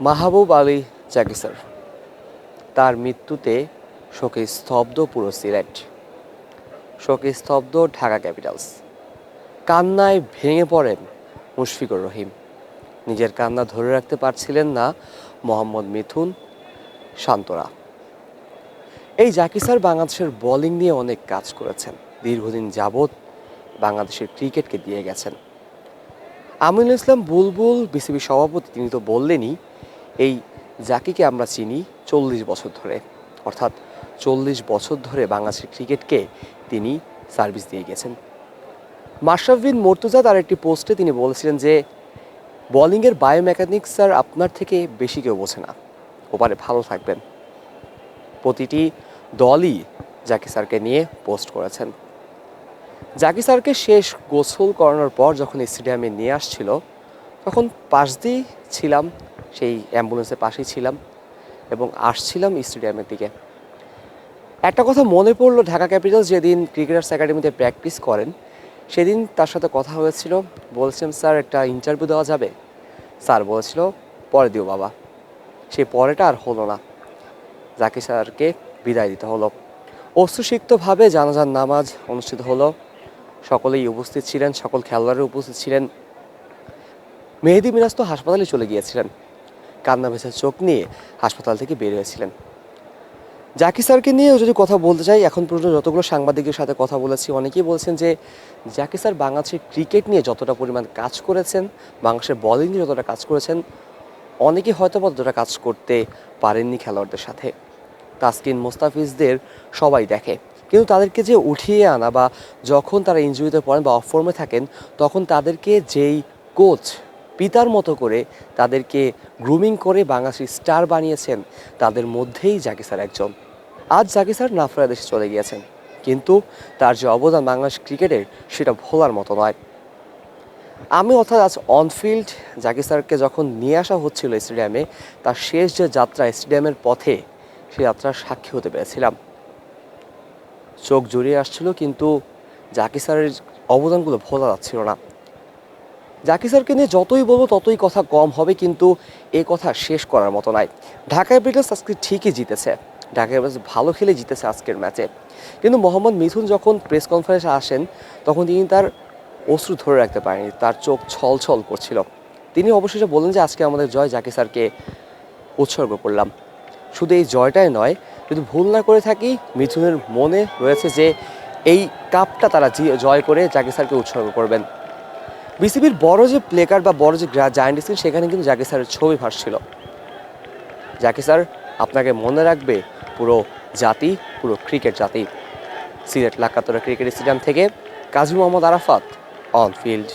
মাহবুব Ali Zaki sir, তার মৃত্যুতে শোকে স্তব্ধ পুরো সিলেট, শোকে স্তব্ধ ঢাকা ক্যাপিটালস। কান্নায় ভেঙে পড়েন মুশফিকুর রহিম। নিজের কান্না ধরে রাখতে পারছিলেন না মোহাম্মদ মিথুন, শান্তরা। এই জাকি স্যার বাংলাদেশের বোলিং নিয়ে অনেক কাজ করেছেন, দীর্ঘদিন যাবৎ বাংলাদেশের ক্রিকেটকে দিয়ে গেছেন। আমিনুল ইসলাম বুলবুল বিসিবি সভাপতি, তিনি তো বললেনই এই জাকিকে আমরা চিনি 40 বছর ধরে, অর্থাৎ 40 বছর ধরে বাংলাদেশের ক্রিকেটকে তিনি সার্ভিস দিয়ে গেছেন। মাশরাফি বিন মুর্তজা তার একটি পোস্টে তিনি বলেছিলেন যে বোলিংয়ের বায়োমেকানিক্স স্যার আপনার থেকে বেশি কেউ বোঝে না, ওপারে ভালো থাকবেন। প্রতিটি দলই জাকি স্যারকে নিয়ে পোস্ট করেছেন। জাকি স্যারকে শেষ গোসল করানোর পর যখন স্টেডিয়ামে নিয়ে আসছিল, তখন পাশ দিয়ে ছিলাম, সেই অ্যাম্বুলেন্সের পাশেই ছিলাম এবং আসছিলাম স্টেডিয়ামের দিকে। একটা কথা মনে পড়লো, ঢাকা ক্যাপিটালস যেদিন ক্রিকেটার্স একাডেমিতে প্র্যাকটিস করেন সেদিন তার সাথে কথা হয়েছিল। বলছিলাম স্যার একটা ইন্টারভিউ দেওয়া যাবে? স্যার বলেছিল পরে দিও বাবা। সেই পরেটা আর হলো না, জাকি স্যারকে বিদায় দিতে হলো। অশ্রুসিক্তভাবে জানাজার নামাজ অনুষ্ঠিত হলো, সকলেই উপস্থিত ছিলেন, সকল খেলোয়াড়রা উপস্থিত ছিলেন। মেহেদী মিরাজ তো হাসপাতালে চলে গিয়েছিলেন, কান্না ভেজা চোখ নিয়ে হাসপাতাল থেকে বের হয়েছিলেন। জাকি স্যারকে নিয়েও যদি কথা বলতে চাই, এখন পর্যন্ত যতগুলো সাংবাদিকের সাথে কথা বলেছি অনেকেই বলছেন যে জাকি স্যার বাংলাদেশের ক্রিকেট নিয়ে যতটা পরিমাণ কাজ করেছেন, বাংলাদেশের বোলিং নিয়ে যতটা কাজ করেছেন, অনেকেই হয়তো ততটা কাজ করতে পারেননি খেলোয়াড়দের সাথে। তাসকিন, মোস্তাফিজদের সবাই দেখে, কিন্তু তাদেরকে যে উঠিয়ে আনা বা যখন তারা ইনজুরিতে পড়েন বা অফ ফর্মে থাকেন, তখন তাদেরকে যেই কোচ পিতার মতো করে তাদেরকে গ্রুমিং করে বাংলাদেশের স্টার বানিয়েছেন, তাদের মধ্যেই জাকি স্যার একজন। আজ জাকি স্যার নাফরা দেশে চলে গিয়েছেন, কিন্তু তার যে অবদান বাংলাদেশ ক্রিকেটের, সেটা ভোলার মতো নয়। আমি অর্থাৎ আজ অনফিল্ড জাকি স্যারকে যখন নিয়ে আসা হচ্ছিল স্টেডিয়ামে, তার শেষ যে যাত্রা স্টেডিয়ামের পথে, সেই যাত্রার সাক্ষী হতে পেরেছিলাম। চোখ জড়িয়ে আসছিল, কিন্তু জাকি স্যারের অবদানগুলো ভোলা যাচ্ছিল না। জাকি স্যারকে নিয়ে যতই বলবো ততই কথা কম হবে, কিন্তু এ কথা শেষ করার মতো নয়। ঢাকা ক্যাপিটালস আজকে ঠিকই জিতেছে, ঢাকা ক্যাপিটালস ভালো খেলে জিতেছে আজকের ম্যাচে, কিন্তু মোহাম্মদ মিথুন যখন প্রেস কনফারেন্সে আসেন, তখন তিনি তার অশ্রু ধরে রাখতে পারেনি, তার চোখ ছলছল করছিল। তিনি অবশেষে বললেন যে আজকে আমাদের জয় জাকি স্যারকে উৎসর্গ করলাম। শুধু এই জয়টাই নয়, যদি ভুল না করে থাকি, মিথুনের মনে রয়েছে যে এই কাপটা তারা জয় করে জাকি স্যারকে উৎসর্গ করবেন। বিসিবির বড় যে প্লেকার্ড বা বড় যে জায়ান্ট স্ক্রিন, সেখানে কিন্তু জাকি স্যারের ছবি ভাসছিল। জাকি স্যার আপনাকে মনে রাখবে পুরো জাতি, পুরো ক্রিকেট জাতি। সিলেট লাকাতরা ক্রিকেট স্টেডিয়াম থেকে কাজী মোহাম্মদ আরাফাত, অন ফিল্ড।